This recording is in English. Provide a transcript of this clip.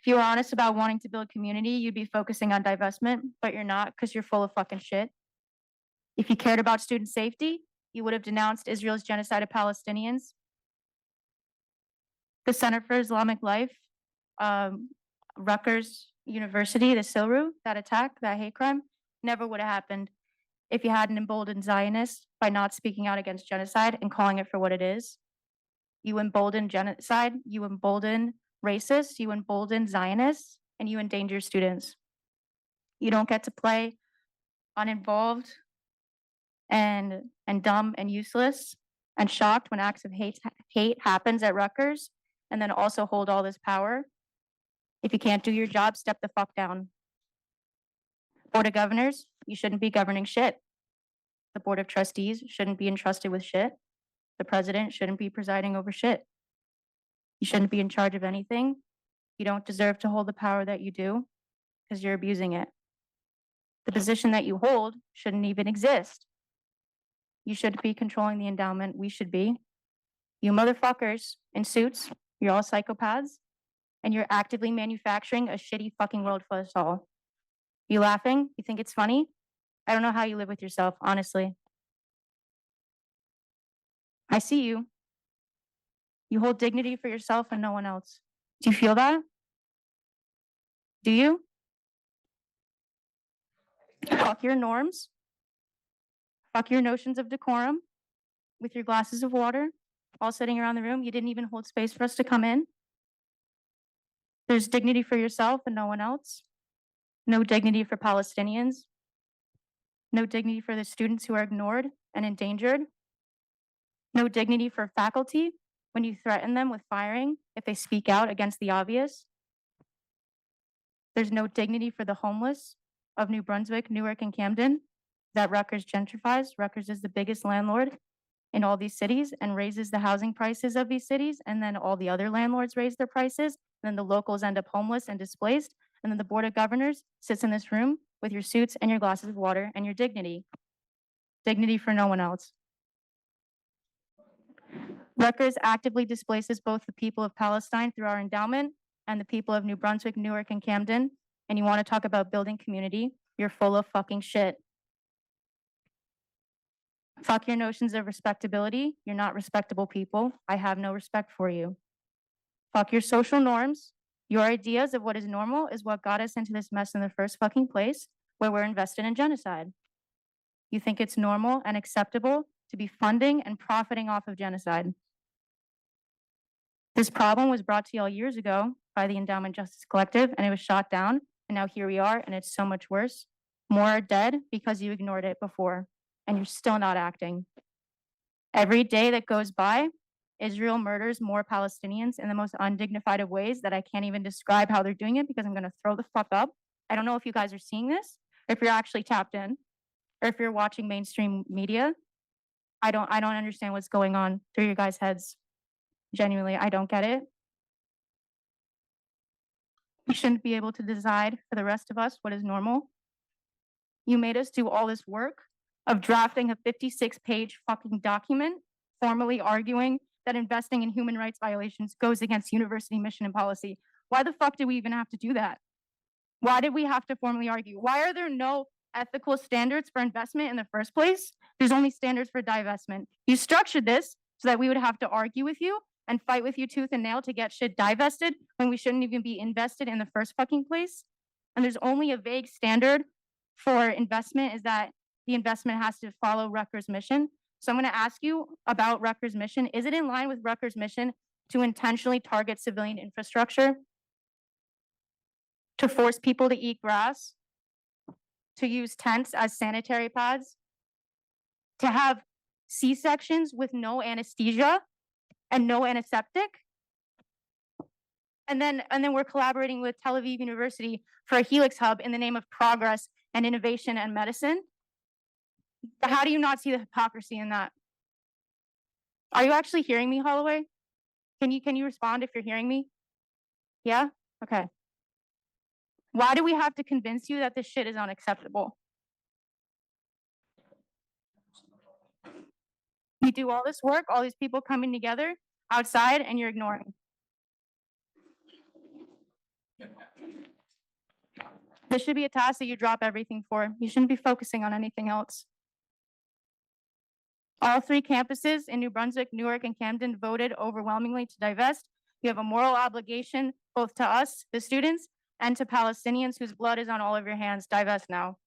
If you were honest about wanting to build community, you'd be focusing on divestment, but you're not because you're full of fucking shit. If you cared about student safety, you would have denounced Israel's genocide of Palestinians. The Center for Islamic Life, Rutgers University, the Silru, that attack, that hate crime, never would have happened if you hadn't emboldened Zionists by not speaking out against genocide and calling it for what it is. You embolden genocide, you embolden racists, you embolden Zionists, and you endanger students. You don't get to play uninvolved and dumb and useless and shocked when acts of hate happens at Rutgers, and then also hold all this power. If you can't do your job, step the fuck down. Board of Governors, you shouldn't be governing shit. The Board of Trustees shouldn't be entrusted with shit. The president shouldn't be presiding over shit. You shouldn't be in charge of anything. You don't deserve to hold the power that you do because you're abusing it. The position that you hold shouldn't even exist. You shouldn't be controlling the endowment. We should be. You motherfuckers in suits, you're all psychopaths, and you're actively manufacturing a shitty fucking world for us all. You laughing? You think it's funny? I don't know how you live with yourself, honestly. I see you. You hold dignity for yourself and no one else. Do you feel that? Do you? Fuck your norms. Fuck your notions of decorum with your glasses of water, all sitting around the room. You didn't even hold space for us to come in. There's dignity for yourself and no one else. No dignity for Palestinians. No dignity for the students who are ignored and endangered. No dignity for faculty when you threaten them with firing if they speak out against the obvious. There's no dignity for the homeless of New Brunswick, Newark, and Camden that Rutgers gentrifies. Rutgers is the biggest landlord in all these cities and raises the housing prices of these cities. And then all the other landlords raise their prices. And then the locals end up homeless and displaced. And then the Board of Governors sits in this room with your suits and your glasses of water and your dignity. Dignity for no one else. Rutgers actively displaces both the people of Palestine through our endowment and the people of New Brunswick, Newark, and Camden. And you want to talk about building community? You're full of fucking shit. Fuck your notions of respectability. You're not respectable people. I have no respect for you. Fuck your social norms. Your ideas of what is normal is what got us into this mess in the first fucking place, where we're invested in genocide. You think it's normal and acceptable to be funding and profiting off of genocide. This problem was brought to y'all years ago by the Endowment Justice Collective, and it was shot down. And now here we are, and it's so much worse. More are dead because you ignored it before, and you're still not acting. Every day that goes by, Israel murders more Palestinians in the most undignified of ways that I can't even describe how they're doing it because I'm going to throw the fuck up. I don't know if you guys are seeing this, or if you're actually tapped in, or if you're watching mainstream media. I don't understand what's going on through your guys' heads. Genuinely, I don't get it. You shouldn't be able to decide for the rest of us what is normal. You made us do all this work of drafting a 56-page fucking document, formally arguing that investing in human rights violations goes against university mission and policy. Why the fuck did we even have to do that? Why did we have to formally argue? Why are there no ethical standards for investment in the first place? There's only standards for divestment. You structured this so that we would have to argue with you and fight with you tooth and nail to get shit divested when we shouldn't even be invested in the first fucking place. And there's only a vague standard for investment, is that the investment has to follow Rutgers' mission. So I'm going to ask you about Rutgers' mission. Is it in line with Rutgers' mission to intentionally target civilian infrastructure, to force people to eat grass, to use tents as sanitary pads, to have C-sections with no anesthesia and no antiseptic? And then we're collaborating with Tel Aviv University for a Helix Hub in the name of progress and innovation and medicine. How do you not see the hypocrisy in that? Are you actually hearing me, Holloway? Can you respond if you're hearing me? Yeah? Okay. Why do we have to convince you that this shit is unacceptable? We do all this work, all these people coming together outside, and you're ignoring. This should be a task that you drop everything for. You shouldn't be focusing on anything else. All three campuses in New Brunswick, Newark, and Camden voted overwhelmingly to divest. You have a moral obligation both to us, the students, and to Palestinians whose blood is on all of your hands. Divest now.